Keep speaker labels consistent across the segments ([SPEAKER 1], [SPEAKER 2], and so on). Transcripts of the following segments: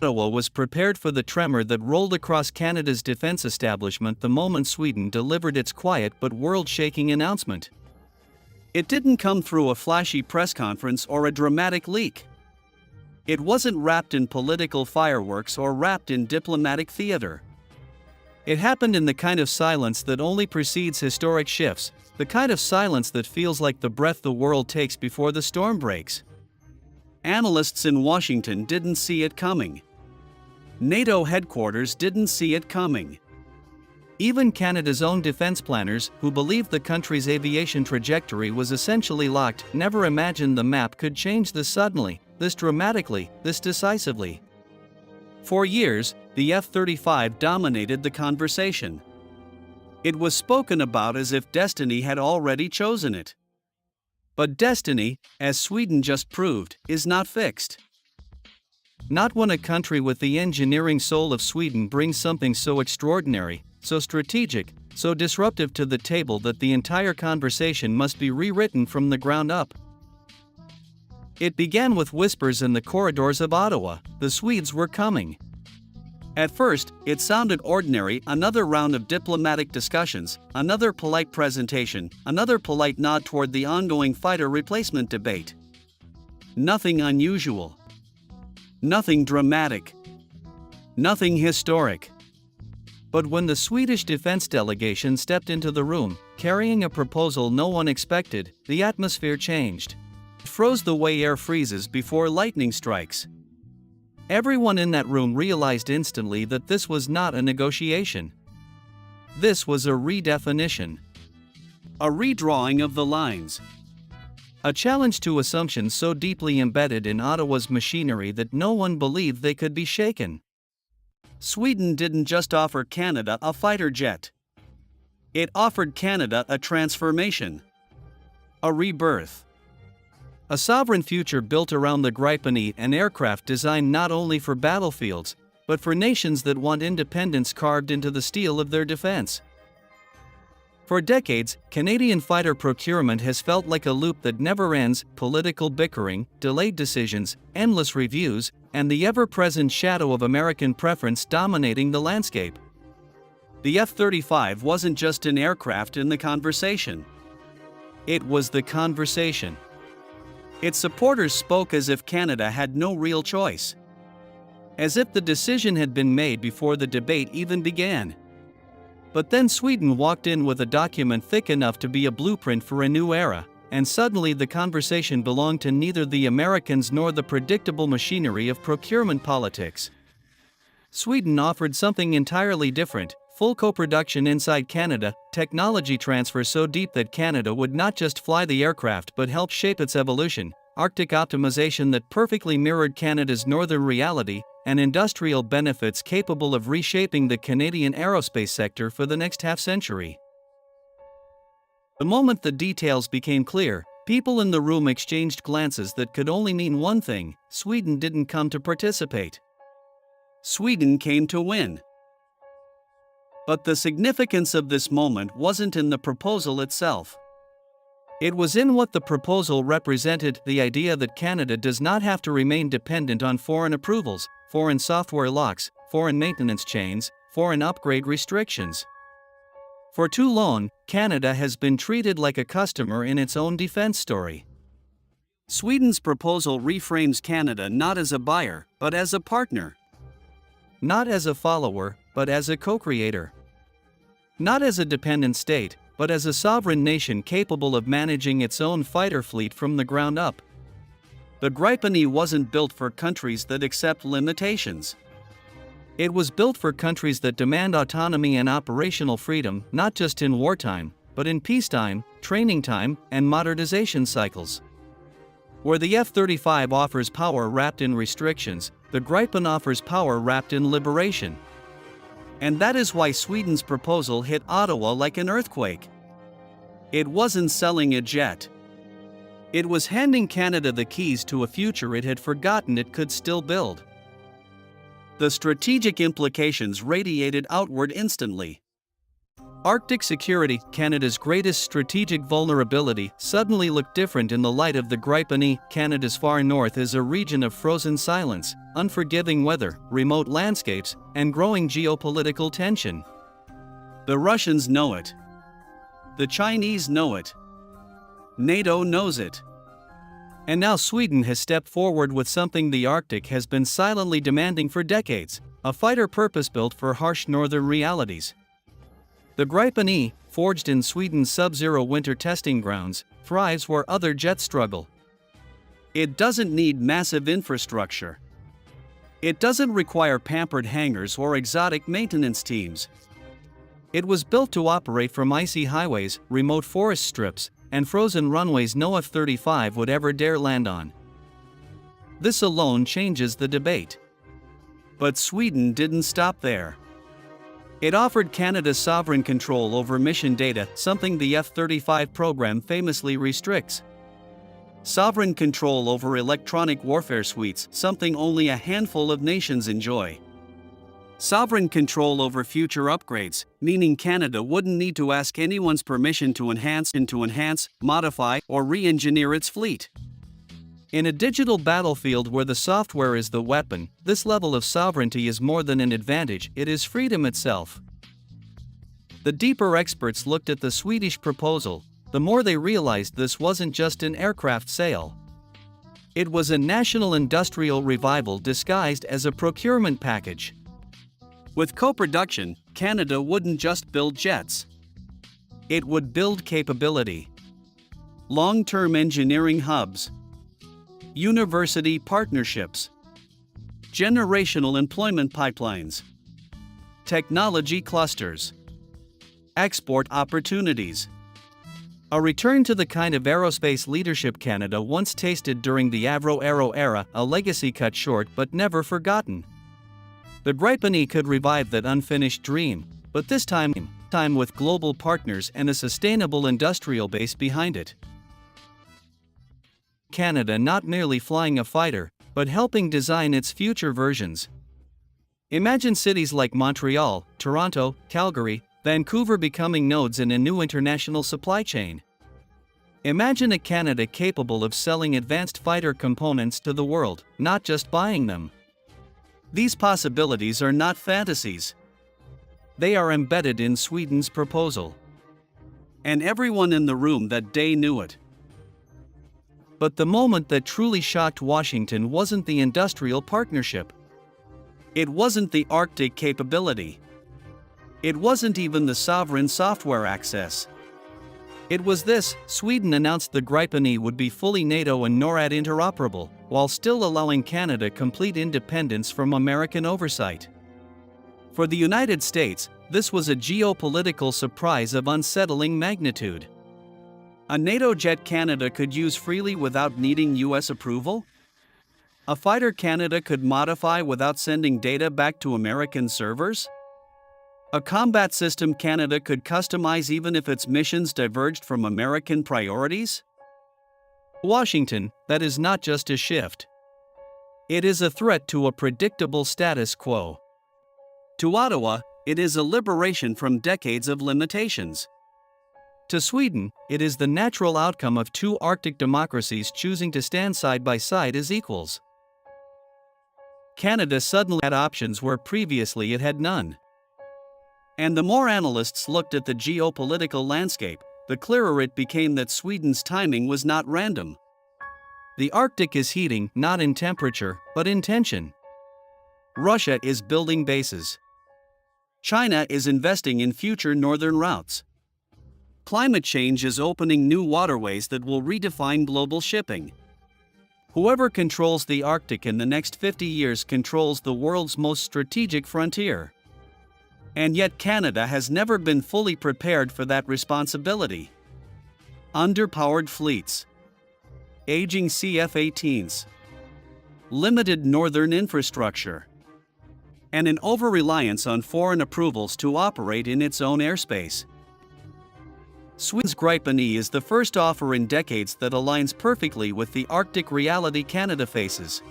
[SPEAKER 1] Ottawa was prepared for the tremor that rolled across Canada's defence establishment the moment Sweden delivered its quiet but world-shaking announcement. It didn't come through a flashy press conference or a dramatic leak. It wasn't wrapped in political fireworks or wrapped in diplomatic theater. It happened in the kind of silence that only precedes historic shifts, the kind of silence that feels like the breath the world takes before the storm breaks. Analysts in Washington didn't see it coming. NATO headquarters didn't see it coming. Even Canada's own defense planners, who believed the country's aviation trajectory was essentially locked, never imagined the map could change this suddenly, this dramatically, this decisively. For years, the F-35 dominated the conversation. It was spoken about as if destiny had already chosen it. But destiny, as Sweden just proved, is not fixed. Not when a country with the engineering soul of Sweden brings something so extraordinary, so strategic, so disruptive to the table that the entire conversation must be rewritten from the ground up. It began with whispers in the corridors of Ottawa: the Swedes were coming. At first, it sounded ordinary, another round of diplomatic discussions, another polite presentation, another polite nod toward the ongoing fighter replacement debate. Nothing unusual. Nothing dramatic. Nothing historic. But when the Swedish defense delegation stepped into the room, carrying a proposal no one expected, the atmosphere changed. It froze the way air freezes before lightning strikes. Everyone in that room realized instantly that this was not a negotiation. This was a redefinition. A redrawing of the lines. A challenge to assumptions so deeply embedded in Ottawa's machinery that no one believed they could be shaken. Sweden didn't just offer Canada a fighter jet. It offered Canada a transformation. A rebirth. A sovereign future built around the Gripen, an aircraft designed not only for battlefields, but for nations that want independence carved into the steel of their defense. For decades, Canadian fighter procurement has felt like a loop that never ends: political bickering, delayed decisions, endless reviews, and the ever-present shadow of American preference dominating the landscape. The F-35 wasn't just an aircraft in the conversation. It was the conversation. Its supporters spoke as if Canada had no real choice. As if the decision had been made before the debate even began. But then Sweden walked in with a document thick enough to be a blueprint for a new era, and suddenly the conversation belonged to neither the Americans nor the predictable machinery of procurement politics. Sweden offered something entirely different: full co-production inside Canada, technology transfer so deep that Canada would not just fly the aircraft but help shape its evolution, Arctic optimization that perfectly mirrored Canada's northern reality, and industrial benefits capable of reshaping the Canadian aerospace sector for the next half-century. The moment the details became clear, people in the room exchanged glances that could only mean one thing: Sweden didn't come to participate. Sweden came to win. But the significance of this moment wasn't in the proposal itself. It was in what the proposal represented: the idea that Canada does not have to remain dependent on foreign approvals, foreign software locks, foreign maintenance chains, foreign upgrade restrictions. For too long, Canada has been treated like a customer in its own defense story. Sweden's proposal reframes Canada not as a buyer, but as a partner. Not as a follower, but as a co-creator. Not as a dependent state, but as a sovereign nation capable of managing its own fighter fleet from the ground up. The Gripen wasn't built for countries that accept limitations. It was built for countries that demand autonomy and operational freedom, not just in wartime, but in peacetime, training time, and modernization cycles. Where the F-35 offers power wrapped in restrictions, the Gripen offers power wrapped in liberation. And that is why Sweden's proposal hit Ottawa like an earthquake. It wasn't selling a jet. It was handing Canada the keys to a future it had forgotten it could still build. The strategic implications radiated outward instantly. Arctic security, Canada's greatest strategic vulnerability, suddenly looked different in the light of the Gripen. Canada's far north is a region of frozen silence, unforgiving weather, remote landscapes, and growing geopolitical tension. The Russians know it. The Chinese know it. NATO knows it. And now Sweden has stepped forward with something the Arctic has been silently demanding for decades: a fighter purpose-built for harsh northern realities. The Gripen E, forged in Sweden's sub-zero winter testing grounds, thrives where other jets struggle. It doesn't need massive infrastructure. It doesn't require pampered hangars or exotic maintenance teams. It was built to operate from icy highways, remote forest strips, and frozen runways no F-35 would ever dare land on. This alone changes the debate. But Sweden didn't stop there. It offered Canada sovereign control over mission data, something the F-35 program famously restricts. Sovereign control over electronic warfare suites, something only a handful of nations enjoy. Sovereign control over future upgrades, meaning Canada wouldn't need to ask anyone's permission to enhance, modify, or re-engineer its fleet. In a digital battlefield where the software is the weapon, this level of sovereignty is more than an advantage, it is freedom itself. The deeper experts looked at the Swedish proposal, the more they realized this wasn't just an aircraft sale. It was a national industrial revival disguised as a procurement package. With co-production, Canada wouldn't just build jets. It would build capability. Long-term engineering hubs. University partnerships. Generational employment pipelines. Technology clusters. Export opportunities. A return to the kind of aerospace leadership Canada once tasted during the Avro-Aero era, a legacy cut short but never forgotten. The Gripen E could revive that unfinished dream, but this time with global partners and a sustainable industrial base behind it. Canada not merely flying a fighter, but helping design its future versions. Imagine cities like Montreal, Toronto, Calgary, Vancouver becoming nodes in a new international supply chain. Imagine a Canada capable of selling advanced fighter components to the world, not just buying them. These possibilities are not fantasies. They are embedded in Sweden's proposal. And everyone in the room that day knew it. But the moment that truly shocked Washington wasn't the industrial partnership. It wasn't the Arctic capability. It wasn't even the sovereign software access. It was this: Sweden announced the Gripen E would be fully NATO and NORAD interoperable, while still allowing Canada complete independence from American oversight. For the United States, this was a geopolitical surprise of unsettling magnitude. A NATO jet Canada could use freely without needing US approval? A fighter Canada could modify without sending data back to American servers? A combat system Canada could customize even if its missions diverged from American priorities? Washington, that is not just a shift. It is a threat to a predictable status quo. To Ottawa, it is a liberation from decades of limitations. To Sweden, it is the natural outcome of two Arctic democracies choosing to stand side by side as equals. Canada suddenly had options where previously it had none. And the more analysts looked at the geopolitical landscape, the clearer it became that Sweden's timing was not random. The Arctic is heating, not in temperature, but in tension. Russia is building bases. China is investing in future northern routes. Climate change is opening new waterways that will redefine global shipping. Whoever controls the Arctic in the next 50 years controls the world's most strategic frontier. And yet Canada has never been fully prepared for that responsibility. Underpowered fleets. Aging CF-18s. Limited northern infrastructure. And an over-reliance on foreign approvals to operate in its own airspace. Sweden's Gripen E is the first offer in decades that aligns perfectly with the Arctic reality Canada faces.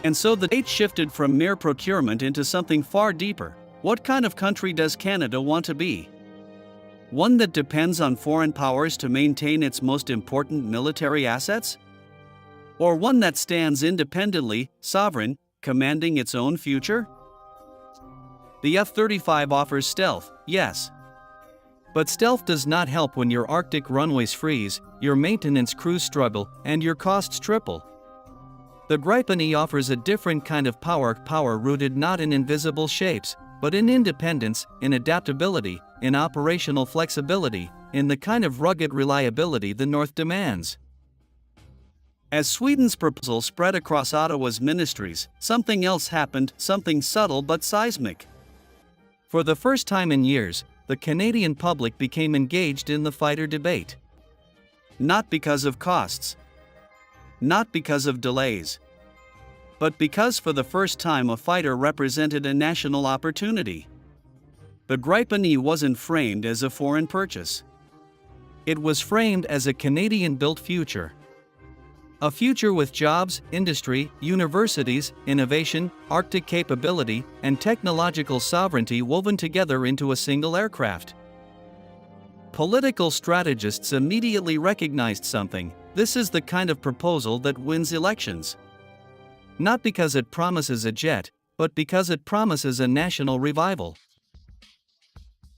[SPEAKER 1] And so the debate shifted from mere procurement into something far deeper: What kind of country does Canada want to be? One that depends on foreign powers to maintain its most important military assets? Or one that stands independently, sovereign, commanding its own future? The F-35 offers stealth, yes. But stealth does not help when your Arctic runways freeze, your maintenance crews struggle, and your costs triple. The Gripen E offers a different kind of power rooted not in invisible shapes, but in independence, in adaptability, in operational flexibility, in the kind of rugged reliability the North demands. As Sweden's proposal spread across Ottawa's ministries, something else happened, something subtle but seismic. For the first time in years, the Canadian public became engaged in the fighter debate. Not because of costs. Not because of delays. But because for the first time a fighter represented a national opportunity. The Gripen E wasn't framed as a foreign purchase. It was framed as a Canadian-built future. A future with jobs, industry, universities, innovation, Arctic capability, and technological sovereignty woven together into a single aircraft. Political strategists immediately recognized something: this is the kind of proposal that wins elections. Not because it promises a jet, but because it promises a national revival.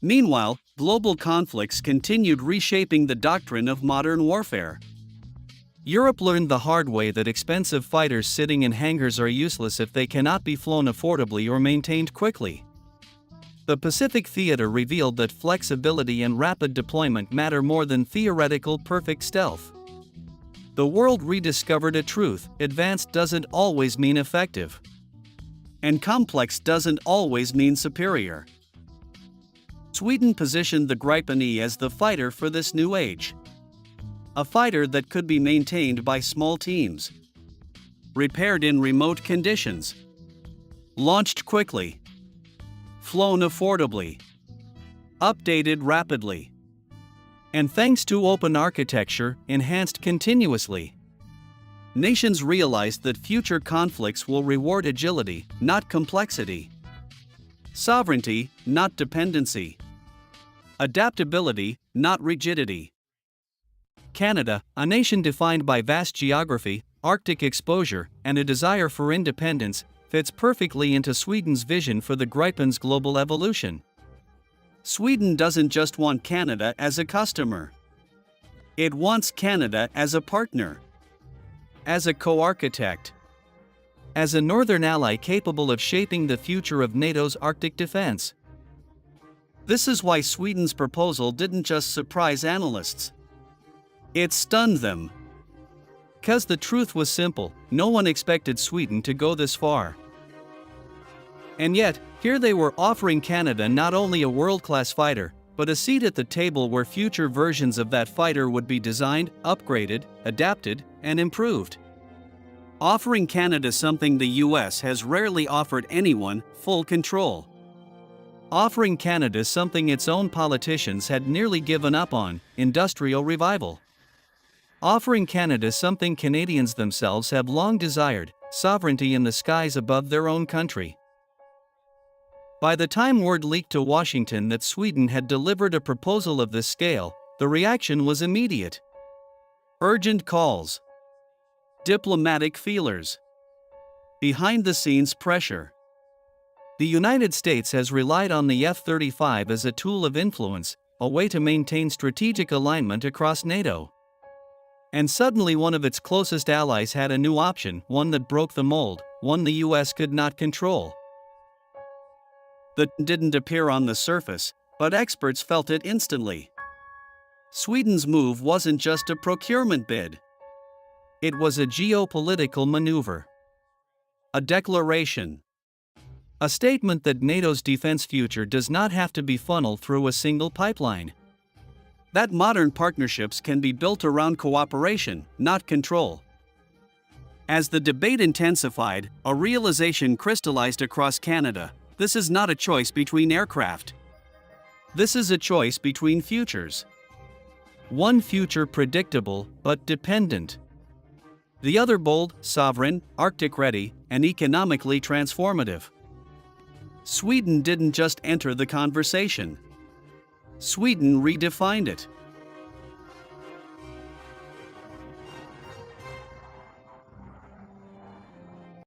[SPEAKER 1] Meanwhile, global conflicts continued reshaping the doctrine of modern warfare. Europe learned the hard way that expensive fighters sitting in hangars are useless if they cannot be flown affordably or maintained quickly. The Pacific Theater revealed that flexibility and rapid deployment matter more than theoretical perfect stealth. The world rediscovered a truth: advanced doesn't always mean effective. And complex doesn't always mean superior. Sweden positioned the Gripen E as the fighter for this new age. A fighter that could be maintained by small teams, repaired in remote conditions, launched quickly, flown affordably, updated rapidly, and thanks to open architecture, enhanced continuously. Nations realized that future conflicts will reward agility, not complexity, sovereignty, not dependency, adaptability, not rigidity. Canada, a nation defined by vast geography, Arctic exposure, and a desire for independence, fits perfectly into Sweden's vision for the Gripen's global evolution. Sweden doesn't just want Canada as a customer. It wants Canada as a partner, as a co-architect, as a northern ally capable of shaping the future of NATO's Arctic defense. This is why Sweden's proposal didn't just surprise analysts. It stunned them. 'Cause the truth was simple: no one expected Sweden to go this far. And yet, here they were offering Canada not only a world-class fighter, but a seat at the table where future versions of that fighter would be designed, upgraded, adapted, and improved. Offering Canada something the US has rarely offered anyone: full control. Offering Canada something its own politicians had nearly given up on: industrial revival. Offering Canada something Canadians themselves have long desired: sovereignty in the skies above their own country. By the time word leaked to Washington that Sweden had delivered a proposal of this scale, the reaction was immediate. Urgent calls. Diplomatic feelers. Behind-the-scenes pressure. The United States has relied on the F-35 as a tool of influence, a way to maintain strategic alignment across NATO. And suddenly one of its closest allies had a new option, one that broke the mold, one the US could not control. That didn't appear on the surface, but experts felt it instantly. Sweden's move wasn't just a procurement bid. It was a geopolitical maneuver. A declaration. A statement that NATO's defense future does not have to be funneled through a single pipeline. That modern partnerships can be built around cooperation, not control. As the debate intensified, a realization crystallized across Canada: this is not a choice between aircraft. This is a choice between futures. One future predictable, but dependent. The other bold, sovereign, Arctic ready, and economically transformative. Sweden didn't just enter the conversation. Sweden redefined it.